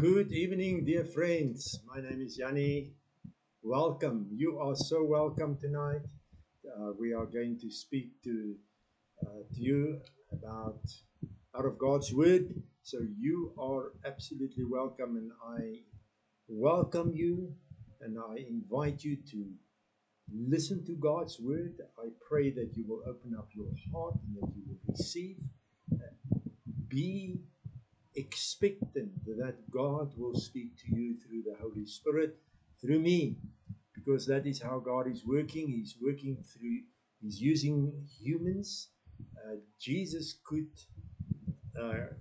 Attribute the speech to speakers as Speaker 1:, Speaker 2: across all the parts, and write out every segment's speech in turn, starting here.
Speaker 1: Good evening, dear friends. My name is Yanni. Welcome. You are so welcome tonight. We are going to speak to you about out of God's word. So you are absolutely welcome, and I welcome you, and I invite you to listen to God's word. I pray that you will open up your heart and that you will receive. Be expectant that God will speak to you through the Holy Spirit, through me, because that is how God is working. He's working through, He's using humans. Jesus could,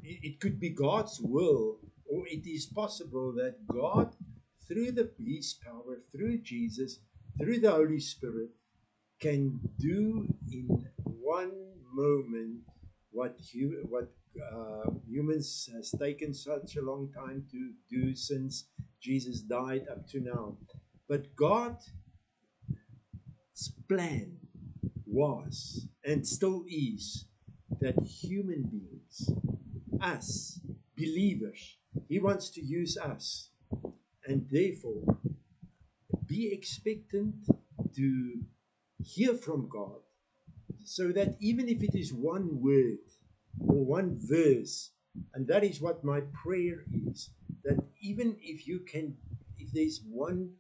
Speaker 1: it could be God's will, or it is possible that God, through His power, through Jesus, through the Holy Spirit, can do in one moment what humans has taken such a long time to do since Jesus died up to now. But God's plan was and still is that human beings, us believers, He wants to use us, and therefore be expectant to hear from God, so that even if it is one word or one verse, and that is what my prayer is, that even if you can, if there's one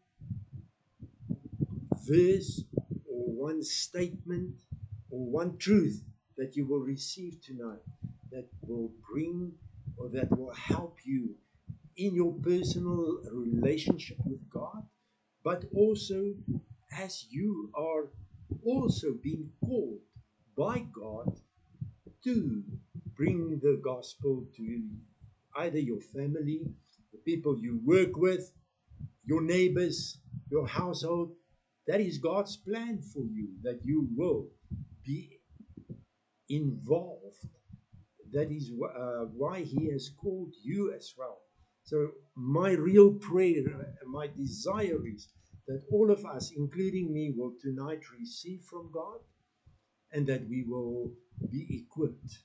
Speaker 1: verse or one statement or one truth that you will receive tonight, that will bring or that will help you in your personal relationship with God, but also as you are also being called by God to bring the gospel to either your family, the people you work with, your neighbors, your household. That is God's plan for you, that you will be involved. That is why He has called you as well. So, my real prayer, my desire is that all of us, including me, will tonight receive from God, and that we will be equipped,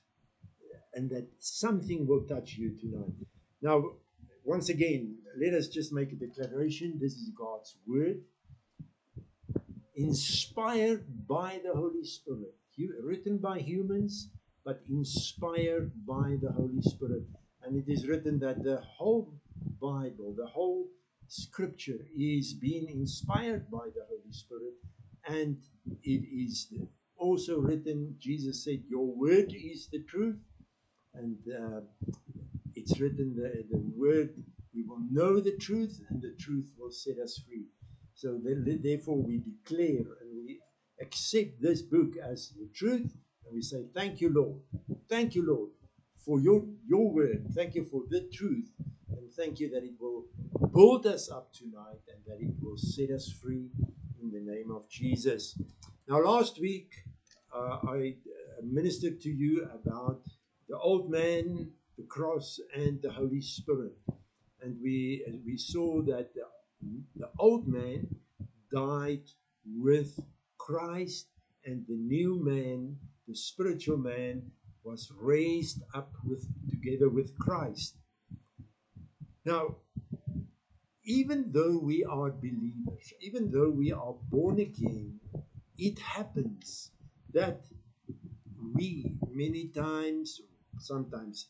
Speaker 1: and that something will touch you tonight. Now, once again, let us just make a declaration. This is God's word, inspired by the Holy Spirit, written by humans, but inspired by the Holy Spirit. And it is written that the whole Bible, the whole scripture is being inspired by the Holy Spirit. And it is also written, Jesus said, your word is the truth. And it's written, the word, we will know the truth, and the truth will set us free. So therefore we declare and we accept this book as the truth, and we say, thank you, Lord. Thank you, Lord, for your word. Thank you for the truth, and thank you that it will build us up tonight and that it will set us free in the name of Jesus. Now, last week, I ministered to you about the old man, the cross, and the Holy Spirit. And we saw that the old man died with Christ, and the new man, the spiritual man, was raised up together with Christ. Now, even though we are believers, even though we are born again, it happens that we many times, sometimes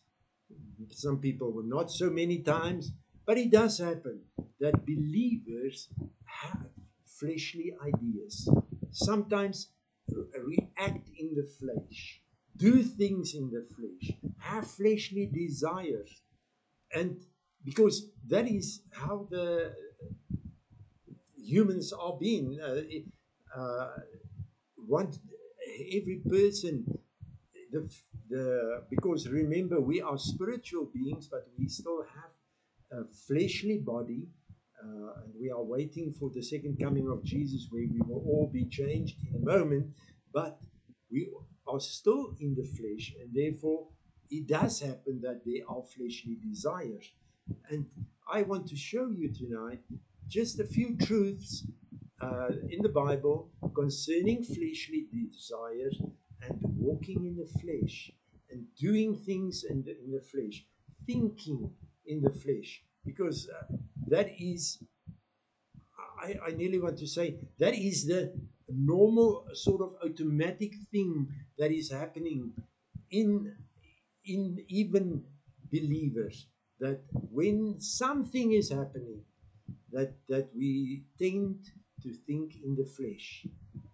Speaker 1: some people will not so many times, but it does happen that believers have fleshly ideas, sometimes react in the flesh, do things in the flesh, have fleshly desires. And because that is how the humans are being, want every person, because remember, we are spiritual beings, but we still have a fleshly body, and we are waiting for the second coming of Jesus, where we will all be changed in a moment. But we are still in the flesh, and therefore it does happen that there are fleshly desires. And I want to show you tonight just a few truths in the Bible concerning fleshly desires and walking in the flesh and doing things in the flesh, thinking in the flesh. because that is, I nearly want to say, that is the normal sort of automatic thing that is happening in even believers, that when something is happening, that we tend to think in the flesh.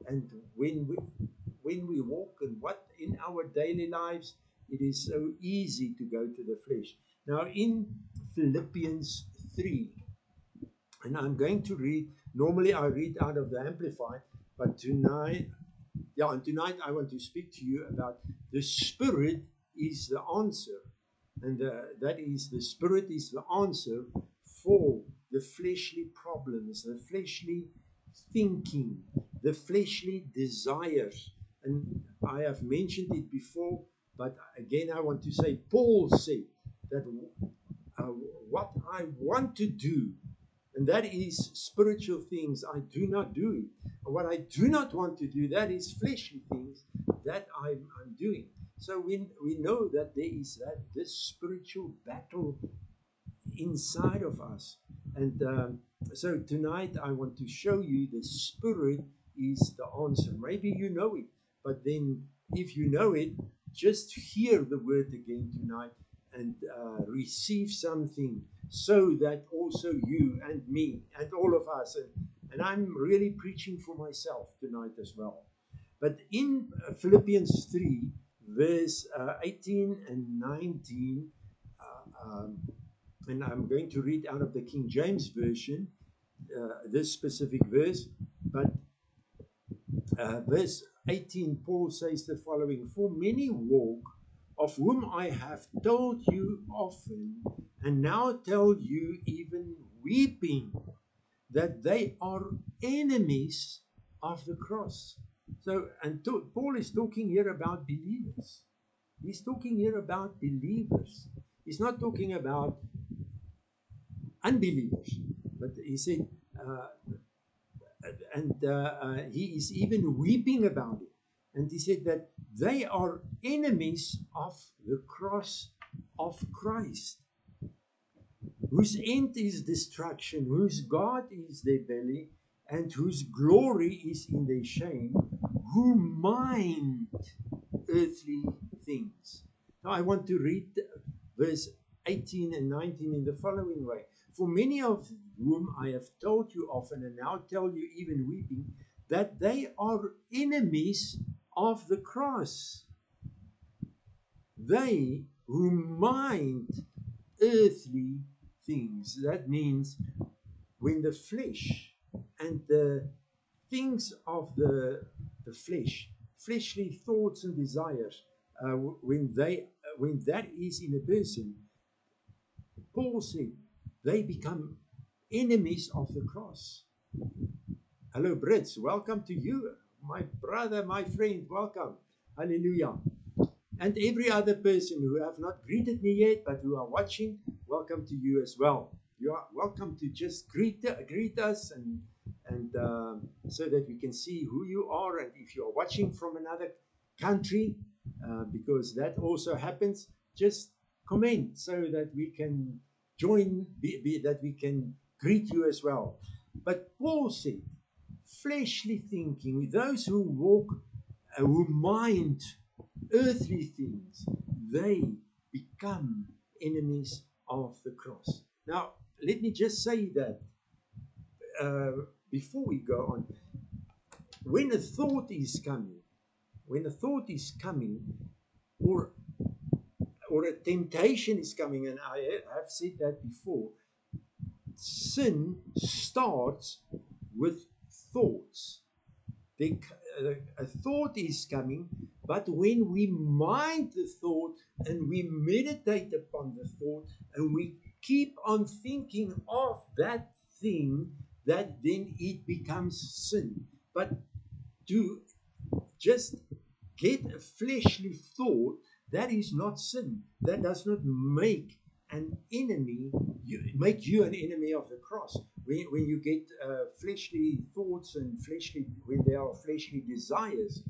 Speaker 1: And when we walk and what in our daily lives, it is so easy to go to the flesh. Now in Philippians 3, and I'm going to read, normally I read out of the Amplified, but tonight I want to speak to you about the Spirit is the answer. And that is, the Spirit is the answer for the fleshly problems, the fleshly thinking, the fleshly desires. And I have mentioned it before, but again I want to say, Paul said that what I want to do, and that is spiritual things, I do not do it. And what I do not want to do, that is fleshly things that I'm doing. So we know that there is this spiritual battle inside of us. And so tonight I want to show you the Spirit is the answer. Maybe you know it, but then if you know it, just hear the word again tonight and receive something, so that also you and me and all of us, and I'm really preaching for myself tonight as well. But in Philippians 3, verse 18 and 19, and I'm going to read out of the King James Version, this specific verse, but verse 18, Paul says the following: For many walk, of whom I have told you often, and now tell you even weeping, that they are enemies of the cross. So, and Paul is talking here about believers. He's talking here about believers. He's not talking about unbelievers, but he said, he is even weeping about it. And he said that they are enemies of the cross of Christ, whose end is destruction, whose God is their belly, and whose glory is in their shame, who mind earthly things. Now I want to read verse 18 and 19 in the following way. For many of whom I have told you often, and now tell you even weeping, that they are enemies of the cross. They who mind earthly things. That means when the flesh and the things of the flesh, fleshly thoughts and desires, when that is in a person, Paul said, they become enemies of the cross. Hello, Brits. Welcome to you, my brother, my friend. Welcome. Hallelujah. And every other person who have not greeted me yet, but who are watching, welcome to you as well. You are welcome to just greet us, and so that we can see who you are, and if you are watching from another country, because that also happens, just comment so that we can join, that we can greet you as well. But Paul said, fleshly thinking, those who walk, who mind earthly things, they become enemies of the cross. Now, let me just say that before we go on, when a thought is coming, or a temptation is coming, and I have said that before, sin starts with thoughts. A thought is coming, but when we mind the thought and we meditate upon the thought and we keep on thinking of that thing, that then it becomes sin. But to just get a fleshly thought, that is not sin. That does not make an enemy, make you an enemy of the cross. When you get fleshly thoughts and when there are fleshly desires,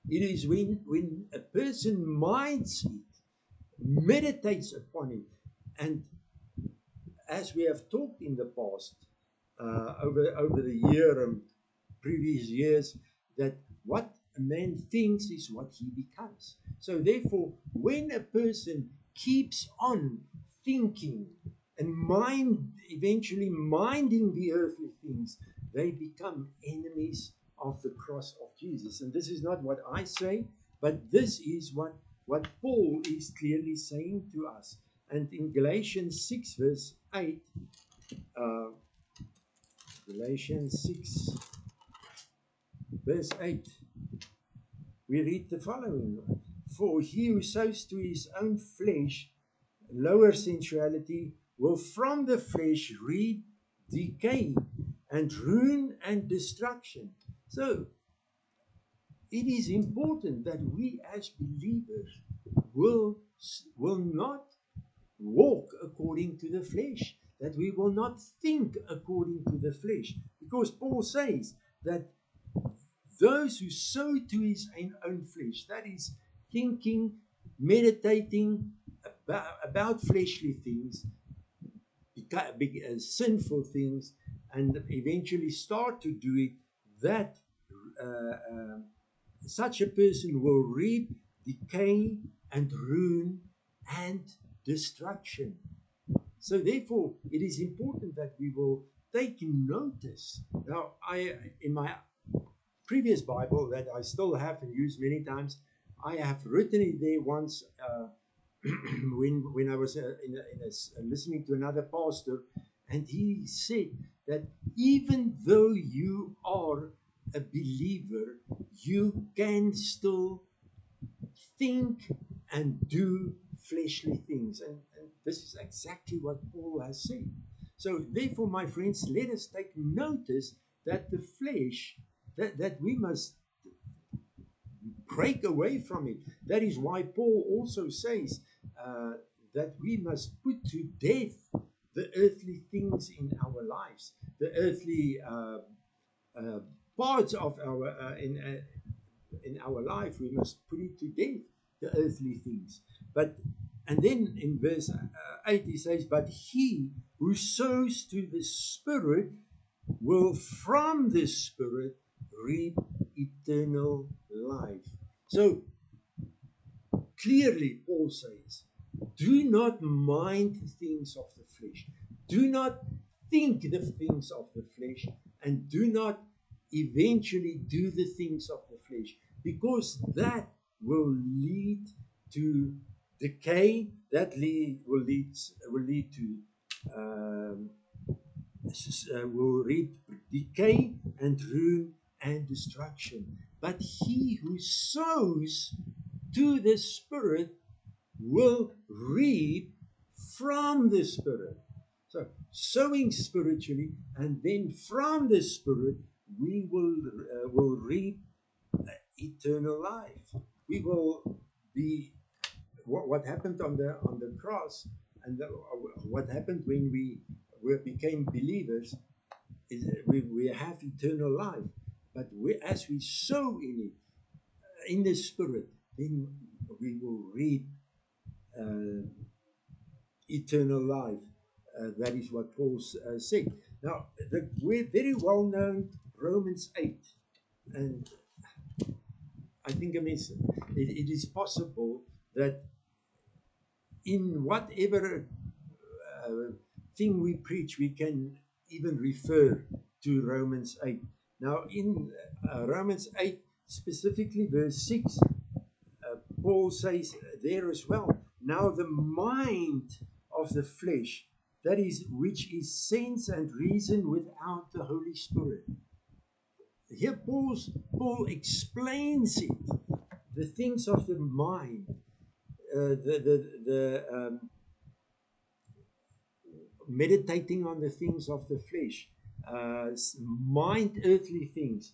Speaker 1: it is when a person minds it, meditates upon it, as we have talked in the past, over the year and previous years, that what a man thinks is what he becomes. So therefore, when a person keeps on thinking and eventually minding the earthly things, they become enemies of the cross of Jesus. And this is not what I say, but this is what Paul is clearly saying to us. And in Galatians 6 verse 8, Galatians 6 verse 8, we read the following: For he who sows to his own flesh lower sensuality will from the flesh reap decay and ruin and destruction. So it is important that we as believers will not walk according to the flesh, that we will not think according to the flesh, because Paul says that those who sow to his own flesh, that is thinking, meditating about fleshly things, sinful things, and eventually start to do it, that such a person will reap decay and ruin and destruction. So therefore, it is important that we will take notice. Now, in my previous Bible that I still have and use many times, I have written it there once when I was listening to another pastor, and he said that even though you are a believer, you can still think and do fleshly things. And this is exactly what Paul has said. So therefore, my friends, let us take notice that the flesh, that we must break away from it. That is why Paul also says that we must put to death the earthly things in our lives, the earthly parts of our in our life. We must put it to death, the earthly things. And then in verse 8 he says, but he who sows to the Spirit will from the Spirit reap eternal life. So clearly Paul says, do not mind the things of the flesh. Do not think the things of the flesh, and do not eventually do the things of the flesh, because that will lead to decay, that will lead to will reap decay and ruin and destruction. But he who sows to the Spirit will reap from the Spirit. So sowing spiritually, and then from the Spirit we will reap eternal life. We will be what happened on the cross, and what happened when we became believers is we have eternal life. But as we sow in it, in the Spirit, then we will reap eternal life. That is what Paul said. Now, the very well-known Romans 8, and I think it is possible that in whatever thing we preach, we can even refer to Romans 8. Now, in Romans 8, specifically verse 6, Paul says there as well, now the mind of the flesh, that is, which is sense and reason without the Holy Spirit. Here Paul explains it, the things of the mind, meditating on the things of the flesh, mind earthly things.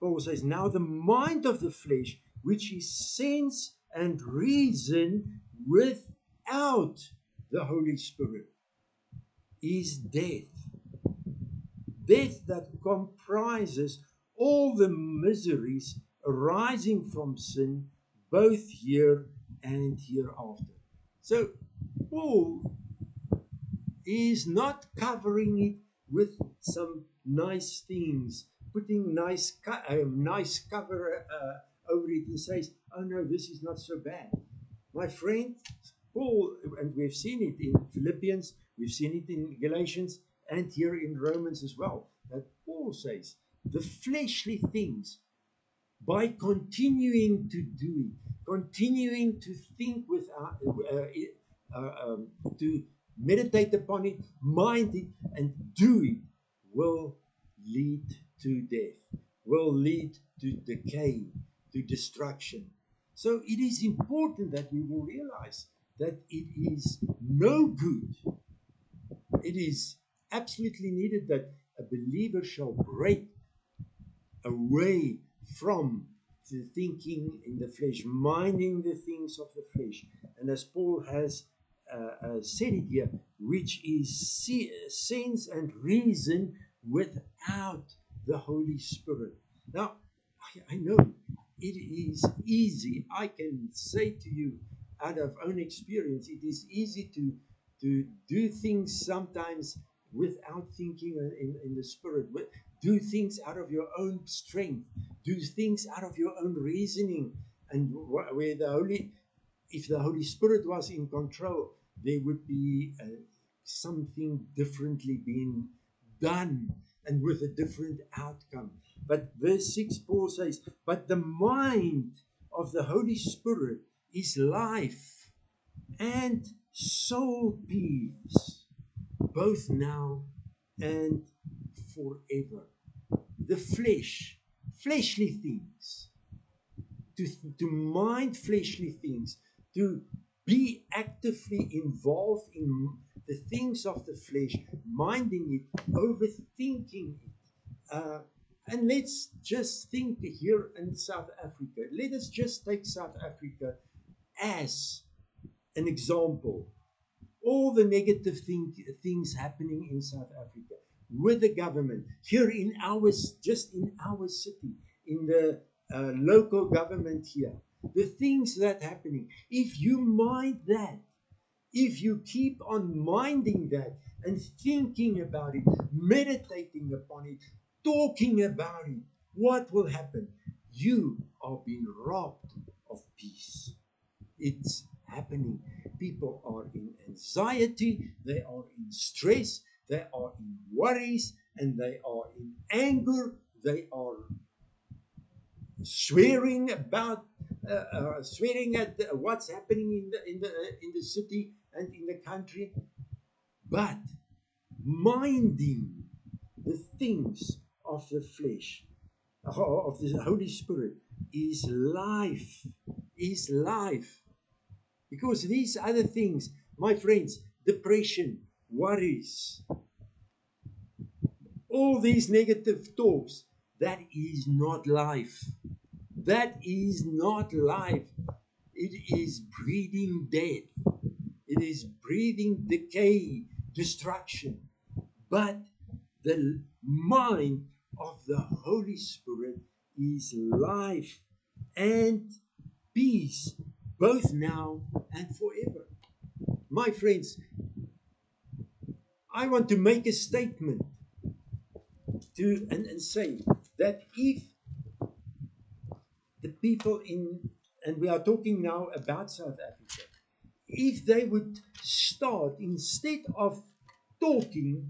Speaker 1: Paul says, now the mind of the flesh, which is sense and reason without the Holy Spirit, is death. Death that comprises all the miseries arising from sin, both here and hereafter. So Paul is not covering it with some nice things, putting nice cover over it and says, oh no, this is not so bad. My friend, Paul, and we've seen it in Philippians, we've seen it in Galatians, and here in Romans as well, that Paul says the fleshly things, by continuing to do it, continuing to think to meditate upon it, mind it, and do it, will lead to death, will lead to decay, to destruction. So it is important that we will realize that it is no good. It is absolutely needed that a believer shall break away from the thinking in the flesh, minding the things of the flesh. And as Paul has said it here, which is sense and reason without the Holy Spirit. Now, I know it is easy. I can say to you out of own experience, it is easy to do things sometimes without thinking in the Spirit. Do things out of your own strength. Do things out of your own reasoning. And where if the Holy Spirit was in control, there would be something differently being done and with a different outcome. But verse 6, Paul says, but the mind of the Holy Spirit is life and soul peace, both now and forever. The flesh, fleshly things, to mind fleshly things, to be actively involved in the things of the flesh, minding it, overthinking it. And let's just think here in South Africa. Let us just take South Africa as an example. All the negative things happening in South Africa with the government, here in just in our city, in the local government here, the things that are happening. If you mind that, if you keep on minding that and thinking about it, meditating upon it, talking about it, what will happen? You are being robbed of peace. It's happening. People are in anxiety, they are in stress, they are in worries, and they are in anger, they are swearing at what's happening in the city and in the country, but minding the things of the flesh, of the Holy Spirit, is life. Is life. Because these other things, my friends, depression, worries, all these negative talks, that is not life. That is not life. It is breeding death. It is breeding decay, destruction. But the mind of the Holy Spirit is life and peace, both now and forever. My friends, I want to make a statement and say that if the people and we are talking now about South Africa, if they would start, instead of talking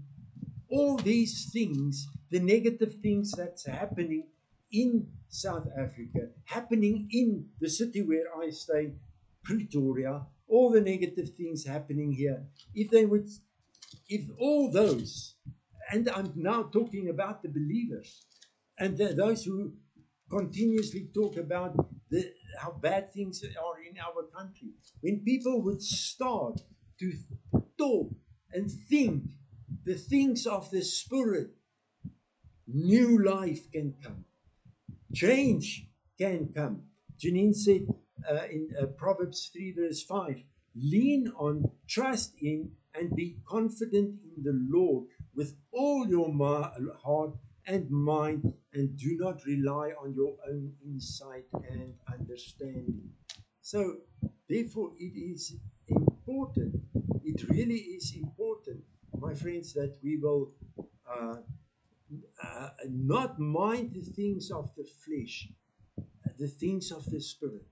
Speaker 1: all these things, the negative things that's happening in South Africa, happening in the city where I stay, Pretoria, all the negative things happening here, if all those, and I'm now talking about the believers, and those who continuously talk about how bad things are in our country, when people would start to talk and think the things of the Spirit, new life can come. Change can come. Janine said in Proverbs 3 verse 5, lean on, trust in, and be confident in the Lord with all your heart and mind, and do not rely on your own insight and understanding. So, therefore, it is important, it really is important my friends, that we will not mind the things of the flesh, the things of the spirit,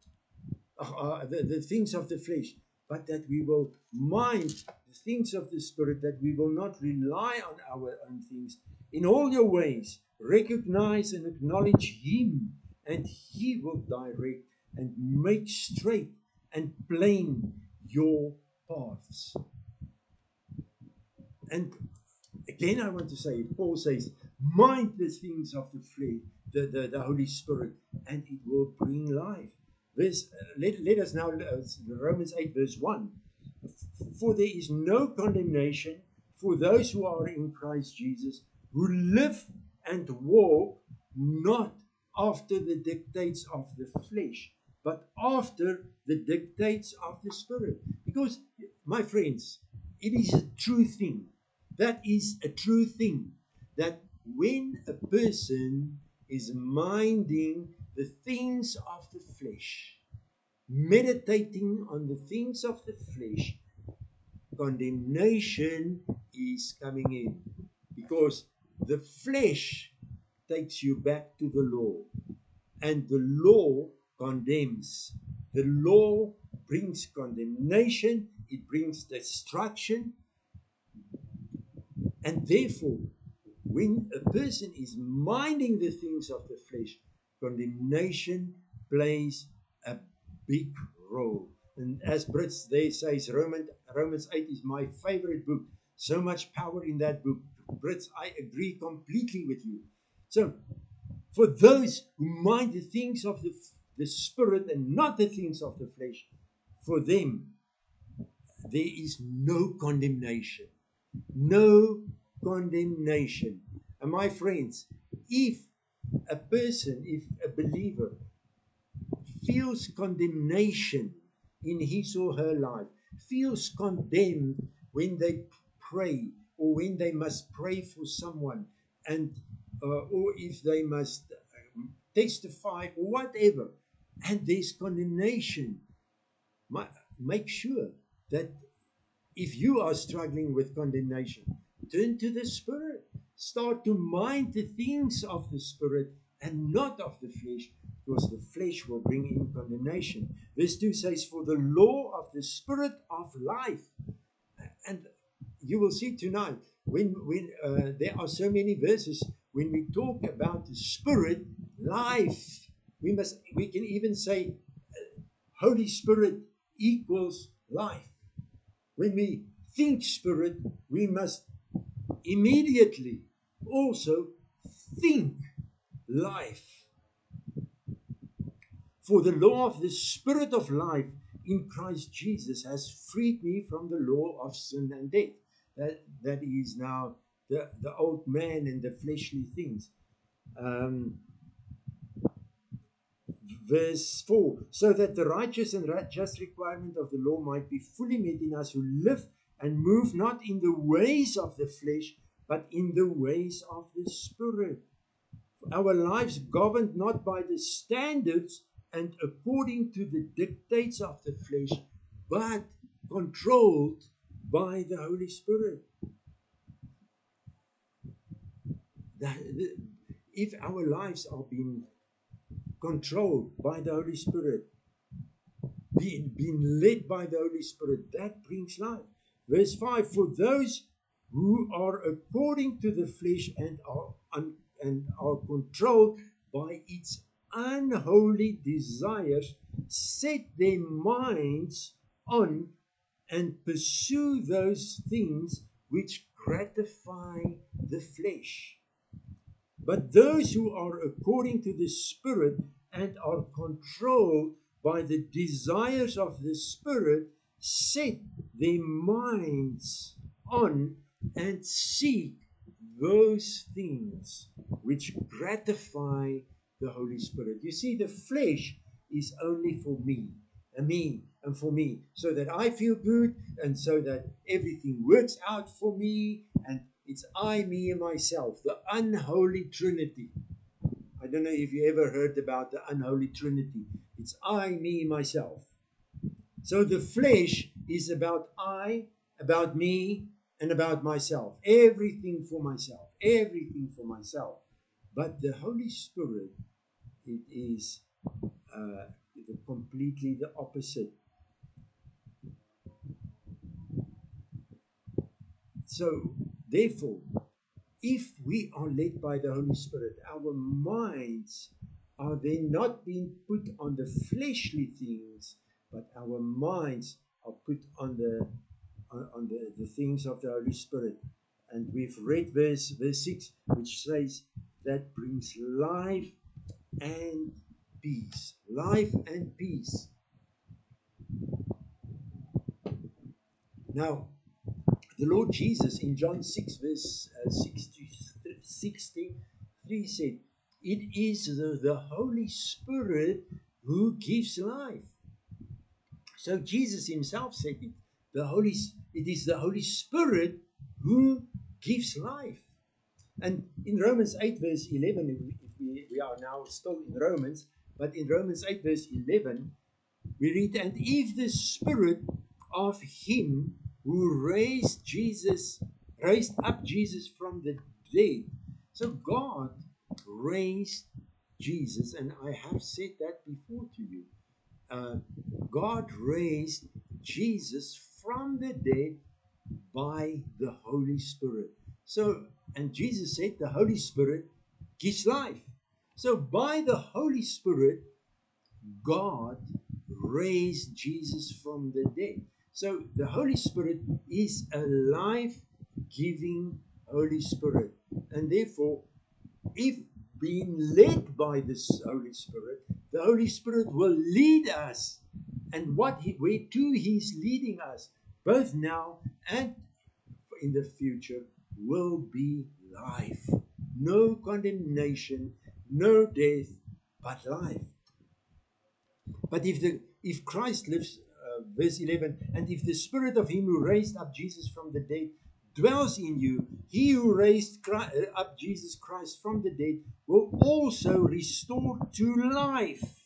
Speaker 1: the things of the flesh, but that we will mind the things of the spirit, that we will not rely on our own things. In all your ways, recognize and acknowledge Him, and He will direct and make straight and plain your paths. And again, I want to say, Paul says, mind the things of the flesh, the Holy Spirit, and it will bring life. Let us now, Romans 8, verse 1. For there is no condemnation for those who are in Christ Jesus, who live and walk not after the dictates of the flesh, but after the dictates of the Spirit. Because, my friends, it is a true thing. That is a true thing, that when a person is minding the things of the flesh, meditating on the things of the flesh, condemnation is coming in, because the flesh takes you back to the law, and the law condemns. The law brings condemnation, it brings destruction, and therefore, when a person is minding the things of the flesh, condemnation plays a big role. And as Brits there says, Romans 8 is my favorite book. So much power in that book. Brits, I agree completely with you. So, for those who mind the things of the Spirit and not the things of the flesh, for them, there is no condemnation. No condemnation. And my friends, if a person, if a believer feels condemnation in his or her life, feels condemned when they pray, or when they must pray for someone, and or if they must testify or whatever, and there's condemnation, make sure that if you are struggling with condemnation, turn to the Spirit. Start to mind the things of the Spirit and not of the flesh, because the flesh will bring in condemnation. Verse 2 says, for the law of the Spirit of life. And you will see tonight, when there are so many verses, when we talk about the Spirit, life, we can even say Holy Spirit equals life. When we think Spirit, we must immediately also think life. For the law of the Spirit of life in Christ Jesus has freed me from the law of sin and death. That is now the old man and the fleshly things. Verse 4, so that the righteous and just requirement of the law might be fully met in us who live and move not in the ways of the flesh, but in the ways of the Spirit. Our lives governed not by the standards and according to the dictates of the flesh, but controlled by the Holy Spirit. If our lives are being controlled by the Holy Spirit, being led by the Holy Spirit, that brings life. Verse 5, for those who are according to the flesh and are controlled by its unholy desires, set their minds on and pursue those things which gratify the flesh. But those who are according to the Spirit and are controlled by the desires of the Spirit set their minds on and seek those things which gratify the Holy Spirit. You see, the flesh is only for me and for me, so that I feel good and so that everything works out for me, and it's I, me, and myself, the unholy trinity. I don't know if you ever heard about the unholy trinity. It's I, me, myself. So the flesh is about I, about me, and about myself. Everything for myself. Everything for myself. But the Holy Spirit, it is completely the opposite. So, therefore, if we are led by the Holy Spirit, our minds are then not being put on the fleshly things, but our minds are put on the things of the Holy Spirit. And we've read verse 6, which says that brings life and peace. Life and peace. Now, the Lord Jesus in John 6, verse 63 said, it is the Holy Spirit who gives life. So Jesus himself said it. It is the Holy Spirit who gives life. And in Romans 8, verse 11, if we are now still in Romans, but in Romans 8, verse 11, we read, and if the Spirit of him who raised up Jesus from the dead. So God raised Jesus, and I have said that before to you. God raised Jesus from the dead by the Holy Spirit. So, and Jesus said the Holy Spirit gives life. So by the Holy Spirit, God raised Jesus from the dead. So the Holy Spirit is a life-giving Holy Spirit. And therefore, if being led by this Holy Spirit, the Holy Spirit will lead us. And where to He's leading us, both now and in the future, will be life. No condemnation, no death, but life. But if Christ lives, verse 11, and if the Spirit of him who raised up Jesus from the dead dwells in you, he who raised up Jesus Christ from the dead will also restore to life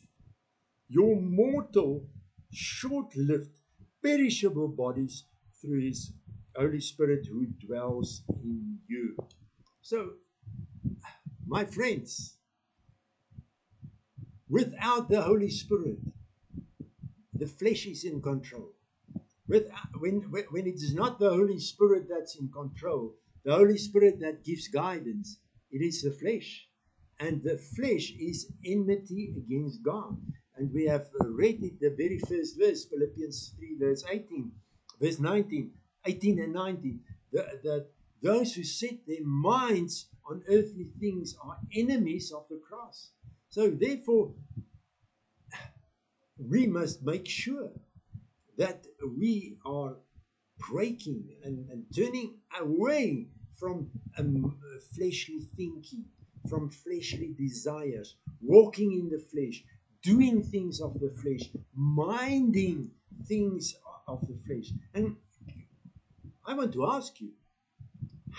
Speaker 1: your mortal, short-lived, perishable bodies through his Holy Spirit who dwells in you. So, my friends, without the Holy Spirit, the flesh is in control. When it is not the Holy Spirit that's in control, the Holy Spirit that gives guidance, it is the flesh. And the flesh is enmity against God. And we have read it, the very first verse, Philippians 3, verse 18, verse 19, 18 and 19, that those who set their minds on earthly things are enemies of the cross. So therefore, we must make sure that we are breaking and turning away from fleshly thinking, from fleshly desires, walking in the flesh, doing things of the flesh, minding things of the flesh. And I want to ask you,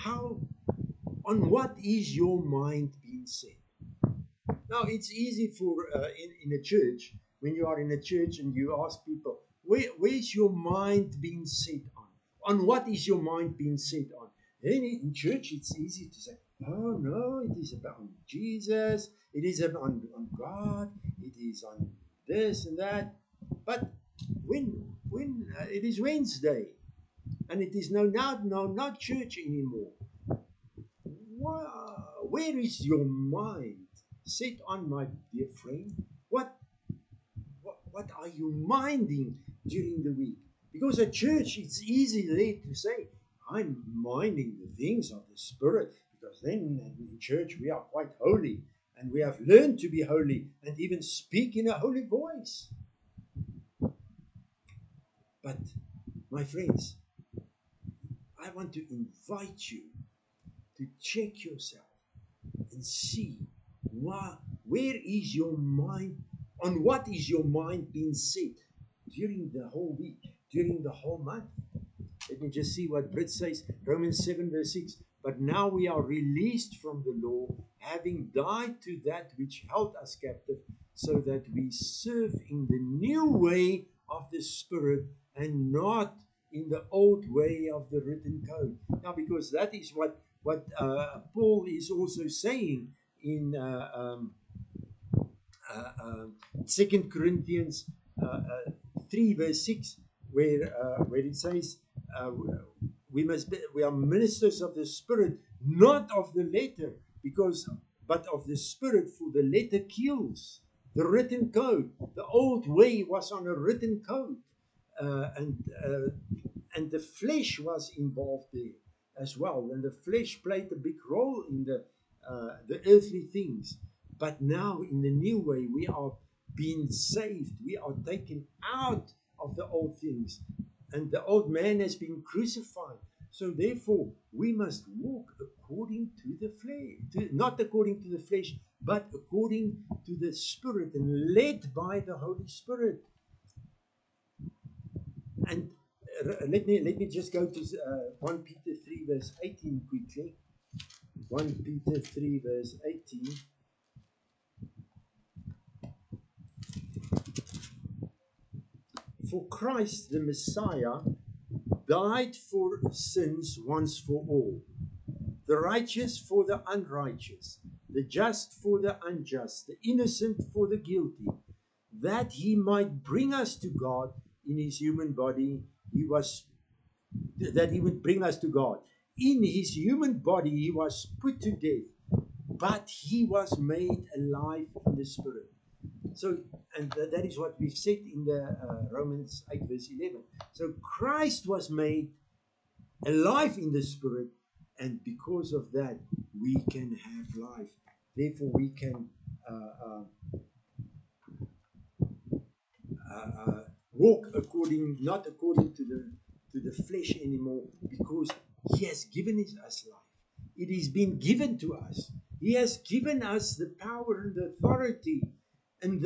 Speaker 1: on what is your mind being set? Now, it's easy for in a church, when you are in a church and you ask people, where's your mind being set on? On what is your mind being set on? Then in church, it's easy to say, oh no, it is about Jesus, it is about on God, it is on this and that. But when it is Wednesday, and it is now not church anymore, where is your mind set on, my dear friend? What are you minding during the week? Because at church, it's easy there to say, I'm minding the things of the Spirit, because then in church we are quite holy, and we have learned to be holy and even speak in a holy voice. But, my friends, I want to invite you to check yourself and see where is your mind, on what is your mind being set during the whole week, during the whole month. Let me just see what Brit says, Romans 7 verse 6. But now we are released from the law, having died to that which held us captive, so that we serve in the new way of the Spirit and not in the old way of the written code. Now, because that is what Paul is also saying in 2 Corinthians 3 verse 6, where it says we are ministers of the Spirit, not of the letter, but of the Spirit, for the letter kills. The written code, the old way was on a written code, and the flesh was involved there as well, and the flesh played a big role in the earthly things. But now in the new way, we are being saved. We are taken out of the old things, and the old man has been crucified. So therefore, we must walk according to the flesh, not according to the flesh, but according to the Spirit, and led by the Holy Spirit. And let me just go to 1 Peter 3 verse 18 quickly. 1 Peter 3 verse 18. For Christ the Messiah died for sins once for all, the righteous for the unrighteous, the just for the unjust, the innocent for the guilty, that he might bring us to God in his human body. That he would bring us to God. In his human body he was put to death, but he was made alive in the Spirit. So, and that is what we've said in the Romans 8 verse 11. So Christ was made alive in the Spirit, and because of that we can have life. Therefore we can walk not according to the flesh anymore, because he has given us life. It has been given to us. He has given us the power and the authority, and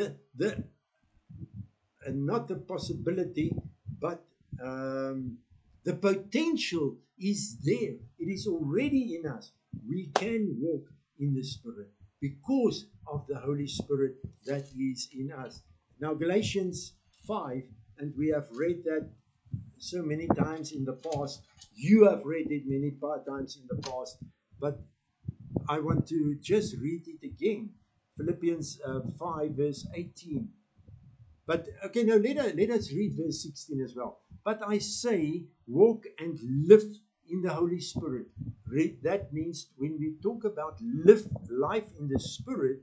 Speaker 1: and not the possibility, but the potential is there. It is already in us. We can walk in the Spirit because of the Holy Spirit that is in us. Now, Galatians 5, and we have read that so many times in the past. You have read it many times in the past, but I want to just read it again. Philippians 5 verse 18. But okay, now let us read verse 16 as well. But I say, walk and live in the Holy Spirit. That means when we talk about live life in the Spirit,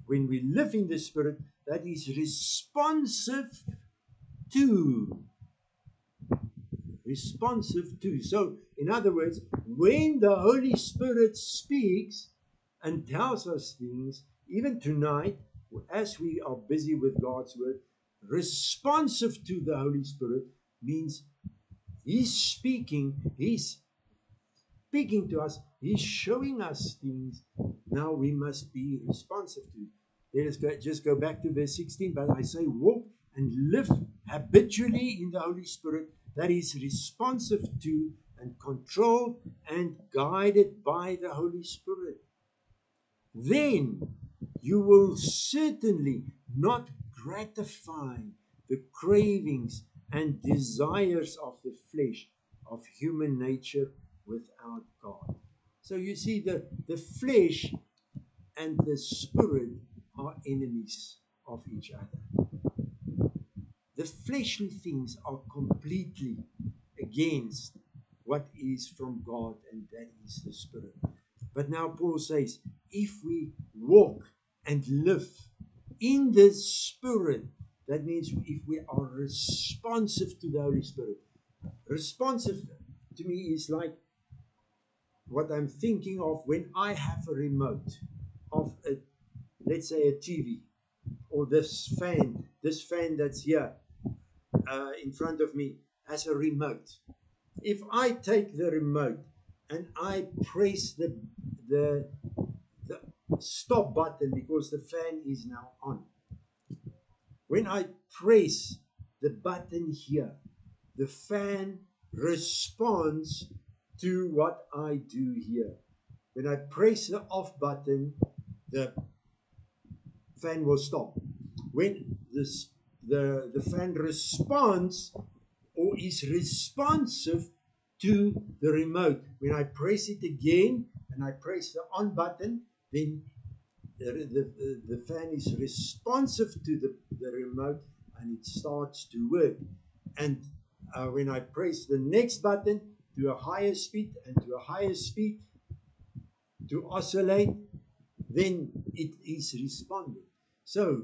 Speaker 1: when we live in the Spirit, that is responsive to. Responsive to. So, in other words, when the Holy Spirit speaks and tells us things, even tonight, as we are busy with God's Word, responsive to the Holy Spirit means He's speaking to us, He's showing us things. Now we must be responsive to it. Let us just go back to verse 16. But I say, walk and live habitually in the Holy Spirit, that is responsive to and controlled and guided by the Holy Spirit. Then you will certainly not gratify the cravings and desires of the flesh, of human nature without God. So you see, the flesh and the Spirit are enemies of each other. The fleshly things are completely against what is from God, and that is the Spirit. But now Paul says, if we walk and live in the Spirit, that means if we are responsive to the Holy Spirit. Responsive to me is like what I'm thinking of when I have a remote of let's say a TV, or this fan that's here in front of me has a remote. If I take the remote and I press the stop button, because the fan is now on, when I press the button here, the fan responds to what I do here. When I press the off button, the fan will stop. When the fan responds or is responsive to the remote. When I press it again and I press the on button, then the fan is responsive to the remote and it starts to work. And when I press the next button to a higher speed and to a higher speed to oscillate, then it is responding. So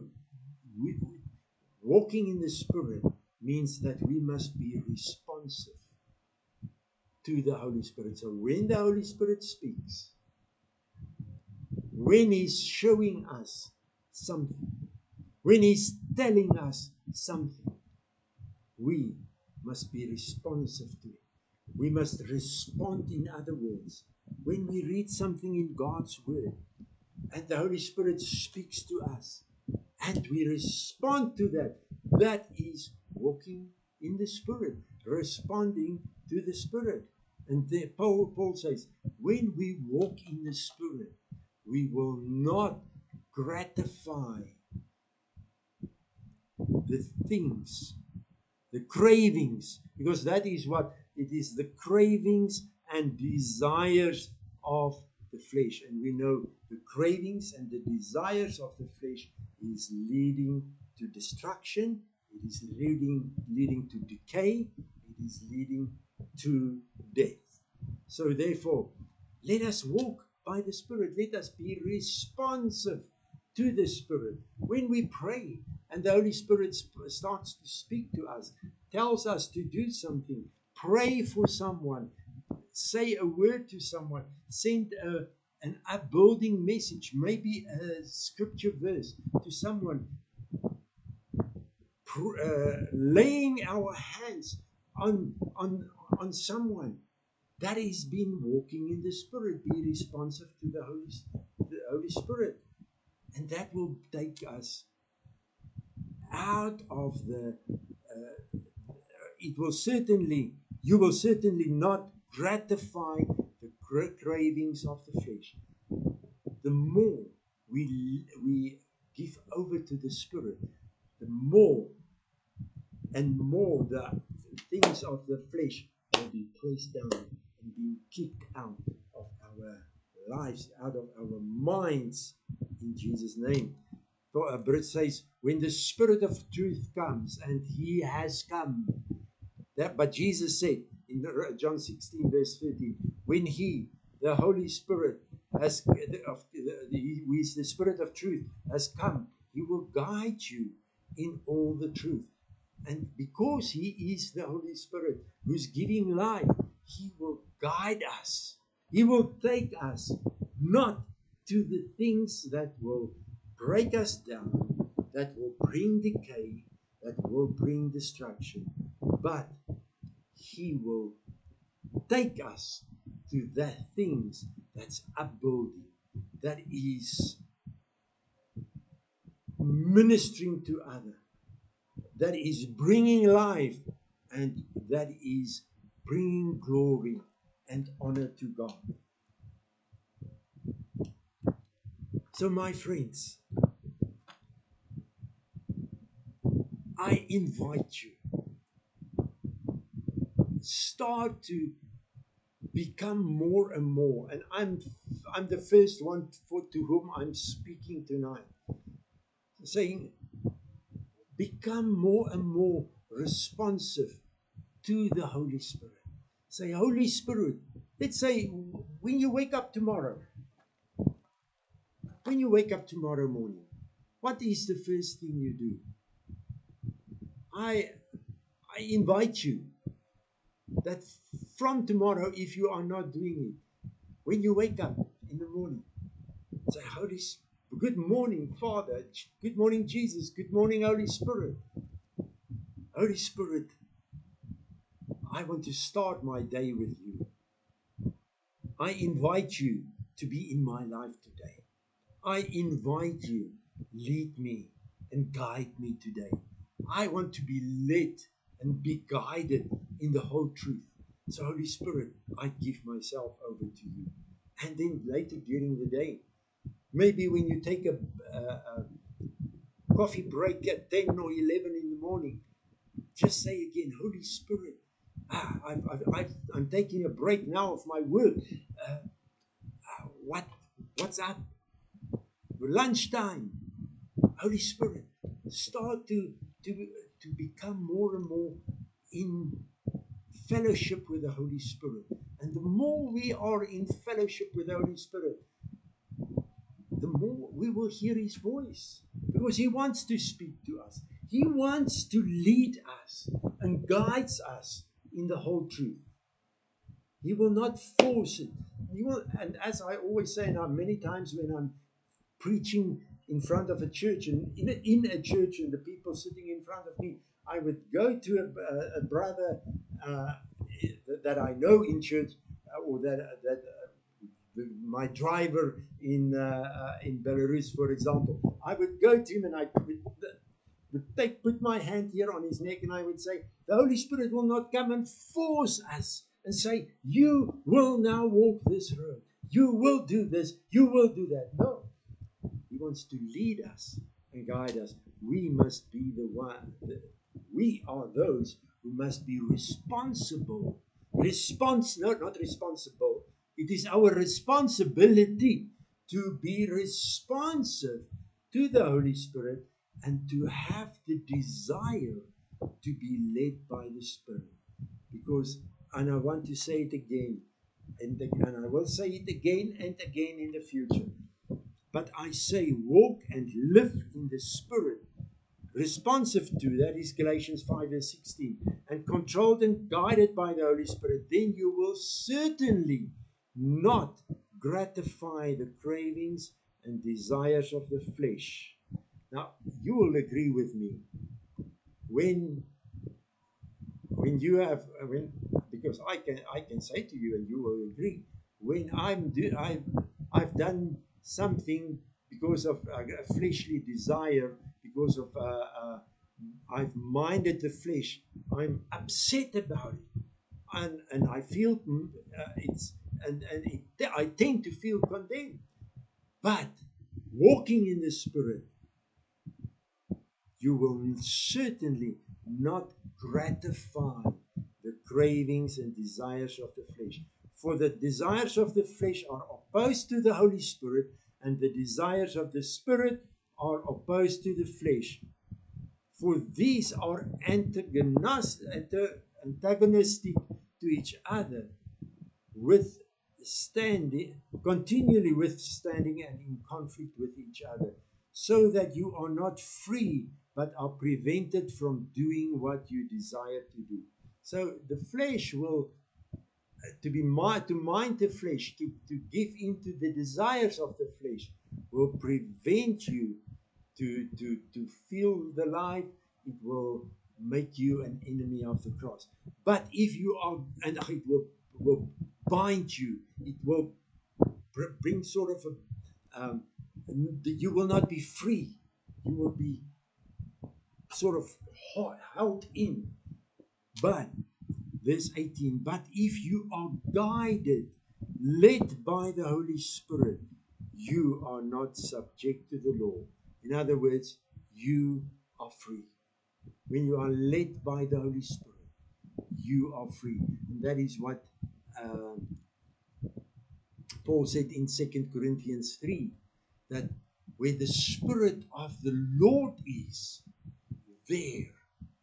Speaker 1: walking in the Spirit means that we must be responsive to the Holy Spirit. So when the Holy Spirit speaks, when He's showing us something, when He's telling us something, we must be responsive to it. We must respond. In other words, when we read something in God's Word and the Holy Spirit speaks to us and we respond to that, that is walking in the Spirit, responding to the Spirit. And there, Paul says, when we walk in the Spirit, we will not gratify the things, the cravings, because that is what it is, the cravings and desires of the flesh. And we know the cravings and the desires of the flesh is leading to destruction, it is leading to decay, it is leading to death. So therefore, let us walk by the Spirit. Let us be responsive to the Spirit. When we pray and the Holy Spirit starts to speak to us, tells us to do something, pray for someone, say a word to someone, send an upbuilding message, maybe a scripture verse to someone, laying our hands on someone, that is being walking in the Spirit. Be responsive to the Holy Spirit. And that will take us out of the, you will certainly not gratify the cravings of the flesh. The more we give over to the Spirit, the more and more the things of the flesh will be pressed down and being kicked out of our lives, out of our minds, in Jesus' name. For Brit says, when the Spirit of truth comes, and He has come, but Jesus said in John 16 verse 13, when He, the Holy Spirit, who is the Spirit of truth, has come, He will guide you in all the truth. And because He is the Holy Spirit who's giving life, He will guide us. He will take us not to the things that will break us down, that will bring decay, that will bring destruction, but He will take us to the things that's upbuilding, that is ministering to others, that is bringing life, and that is bringing glory and honor to God. So, my friends, I invite you, start to become more and more, and I'm the first one to whom I'm speaking tonight, saying, become more and more responsive to the Holy Spirit. Say, Holy Spirit, let's say when you wake up tomorrow morning, what is the first thing you do? I invite you that from tomorrow, if you are not doing it, when you wake up in the morning, say, Holy Spirit, good morning, Father. Good morning, Jesus. Good morning, Holy Spirit. Holy Spirit, I want to start my day with you. I invite you to be in my life today. I invite you, lead me and guide me today. I want to be led and be guided in the whole truth. So, Holy Spirit, I give myself over to you. And then later during the day, maybe when you take a coffee break at 10 or 11 in the morning, just say again, Holy Spirit, I'm taking a break now of my work. What's up? Lunchtime. Holy Spirit, start to become more and more in fellowship with the Holy Spirit. And the more we are in fellowship with the Holy Spirit, the more we will hear His voice, because He wants to speak to us. He wants to lead us and guides us in the whole truth. He will not force it. He will, and as I always say, now many times when I'm preaching in front of a church, and in a church, and the people sitting in front of me, I would go to a brother that I know in church, or that my driver in Belarus, for example. I would go to him and I would put my hand here on his neck, and I would say, the Holy Spirit will not come and force us and say, you will now walk this road, you will do this, you will do that. No, He wants to lead us and guide us. We must be we are those who must be responsible. Not responsible. It is our responsibility to be responsive to the Holy Spirit and to have the desire to be led by the Spirit. Because, and I want to say it again, and I will say it again and again in the future, but I say, walk and live in the Spirit. Responsive to that is Galatians 5 and 16. And controlled and guided by the Holy Spirit, then you will certainly not gratify the cravings and desires of the flesh. Now, you will agree with me. When you have, because I can say to you, and you will agree, when I've done something because of a fleshly desire, because of I've minded the flesh, I'm upset about it, and I feel I tend to feel condemned. But walking in the Spirit, you will certainly not gratify the cravings and desires of the flesh. For the desires of the flesh are opposed to the Holy Spirit, and the desires of the Spirit are opposed to the flesh. For these are antagonistic to each other, continually withstanding and in conflict with each other, so that you are not free, but are prevented from doing what you desire to do. So the flesh will, to mind the flesh, to give into the desires of the flesh, will prevent you to feel the life. It will make you an enemy of the cross. But if you are, and it will bind you, it will bring sort of you will not be free. You will be sort of held in. But verse 18, but if you are guided, led by the Holy Spirit, you are not subject to the law. In other words, you are free. When you are led by the Holy Spirit, you are free. And that is what Paul said in 2 Corinthians 3, that where the Spirit of the Lord is, there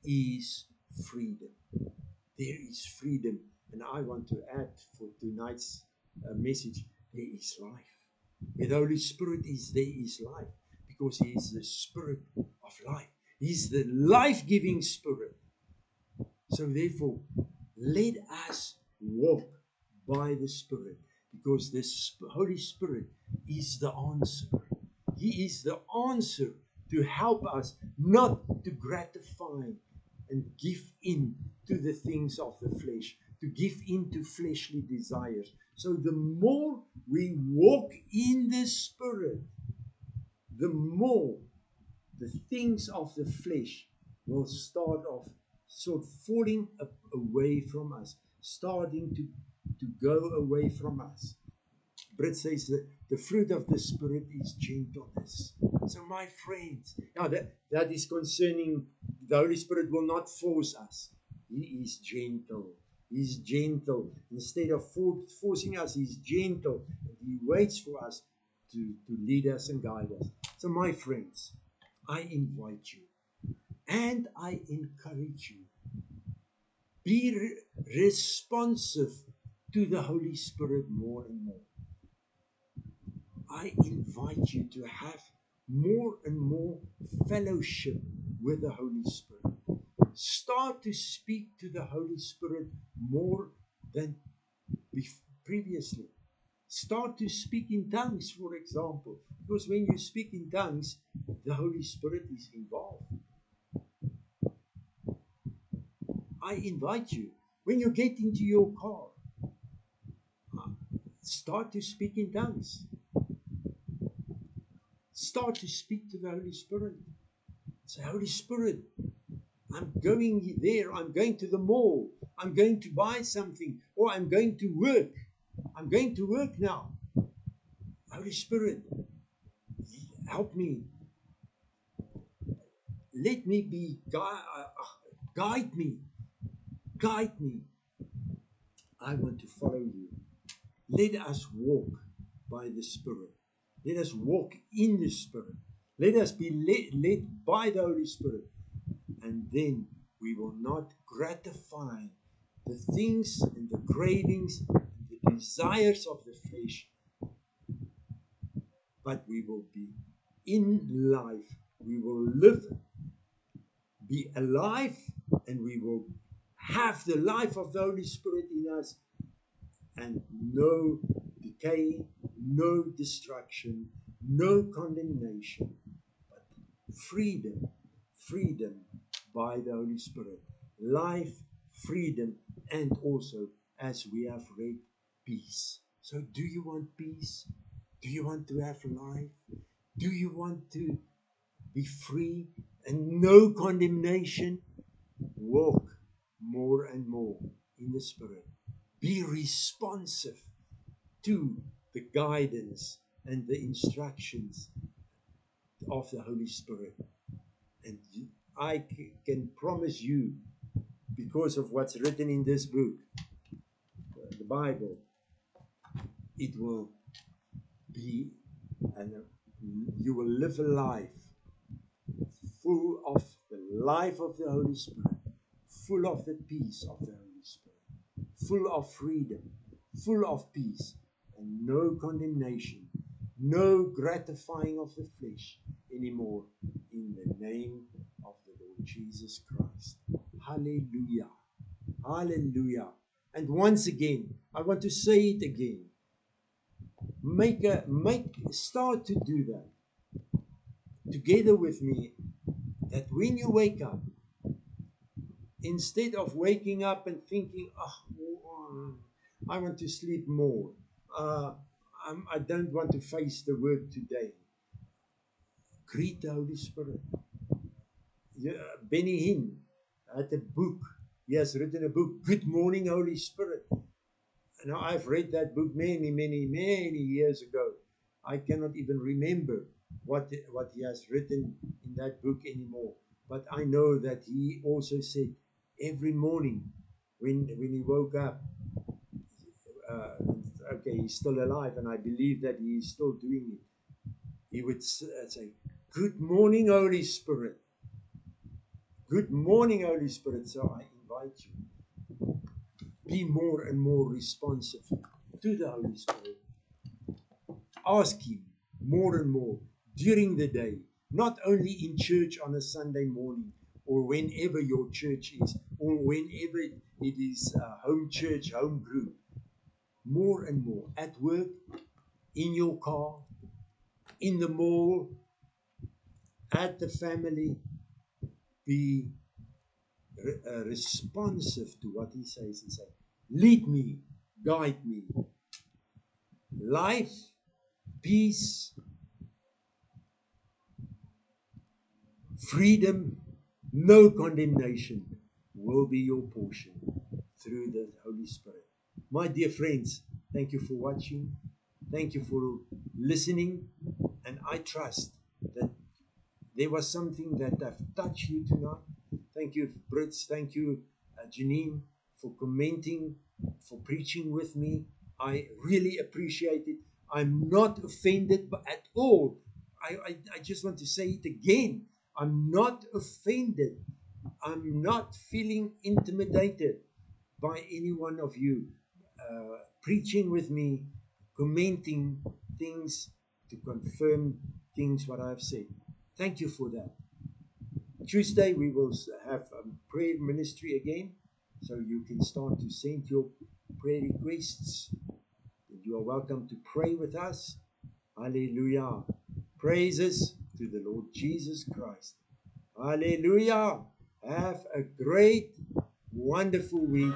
Speaker 1: is freedom. There is freedom. And I want to add for tonight's message, there is life. Where the Holy Spirit is, there is life. Because He is the Spirit of life. He is the life-giving Spirit. So therefore, let us walk by the Spirit. Because the Holy Spirit is the answer. He is the answer to help us not to gratify and give in to the things of the flesh, to give in to fleshly desires. So the more we walk in the Spirit, the more the things of the flesh will start off sort of falling away from us, starting to go away from us. Brit says that the fruit of the Spirit is gentleness. So my friends, now that is concerning The Holy Spirit will not force us. He is gentle. He's gentle. Instead of forcing us, He's gentle. And He waits for us to lead us and guide us. So my friends, I invite you and I encourage you. Be responsive to the Holy Spirit more and more. I invite you to have more and more fellowship with the Holy Spirit. Start to speak to the Holy Spirit more than previously. Start to speak in tongues, for example, because when you speak in tongues, the Holy Spirit is involved. I invite you, when you get into your car, start to speak in tongues. Start to speak to the Holy Spirit. Say, Holy Spirit, I'm going there, I'm going to the mall, I'm going to buy something, or I'm going to work. I'm going to work now. Holy Spirit, help me. Let me be, guide me. Guide me. I want to follow you. Let us walk by the Spirit. Let us walk in the Spirit. Let us be led by the Holy Spirit. And then we will not gratify the things and the cravings and the desires of the flesh, but we will be in life. We will live, be alive, and we will have the life of the Holy Spirit in us, and no decay, no destruction, no condemnation, but freedom by the Holy Spirit. Life, freedom, and also, as we have read, peace. So do you want peace? Do you want to have life? Do you want to be free and no condemnation? Walk more and more in the Spirit. Be responsive to the guidance and the instructions of the Holy Spirit. And I can promise you, because of what's written in this book, the Bible, it will be, and you will live a life full of the life of the Holy Spirit, full of the peace of the Holy Spirit, full of freedom, full of peace, and no condemnation, no gratifying of the flesh anymore, in the name of the Lord Jesus Christ. Hallelujah. Hallelujah. And once again, I want to say it again. Start to do that together with me, that when you wake up, instead of waking up and thinking, I want to sleep more, I don't want to face the work today, greet the Holy Spirit. Benny Hinn had a book. He has written a book, Good Morning, Holy Spirit. Now, I've read that book many years ago. I cannot even remember what he has written in that book anymore. But I know that he also said every morning when he woke up, okay, he's still alive, and I believe that he is still doing it. He would say, Good morning, Holy Spirit. Good morning, Holy Spirit. So I invite you, be more and more responsive to the Holy Spirit. Ask Him more and more during the day, not only in church on a Sunday morning, or whenever your church is, or whenever it is home church, home group. More and more at work, in your car, in the mall, at the family. Be responsive to what He says, and say, lead me, guide me. Life, peace, freedom, no condemnation will be your portion through the Holy Spirit. My dear friends, thank you for watching. Thank you for listening. And I trust that there was something that have touched you tonight. Thank you, Brits. Thank you, Janine, for commenting, for preaching with me. I really appreciate it. I'm not offended at all. I just want to say it again. I'm not offended. I'm not feeling intimidated by any one of you preaching with me, commenting things to confirm things what I've said. Thank you for that. Tuesday we will have prayer ministry again, so you can start to send your prayer requests. You are welcome to pray with us. Hallelujah. Praises to the Lord Jesus Christ. Hallelujah. Have a great, wonderful week.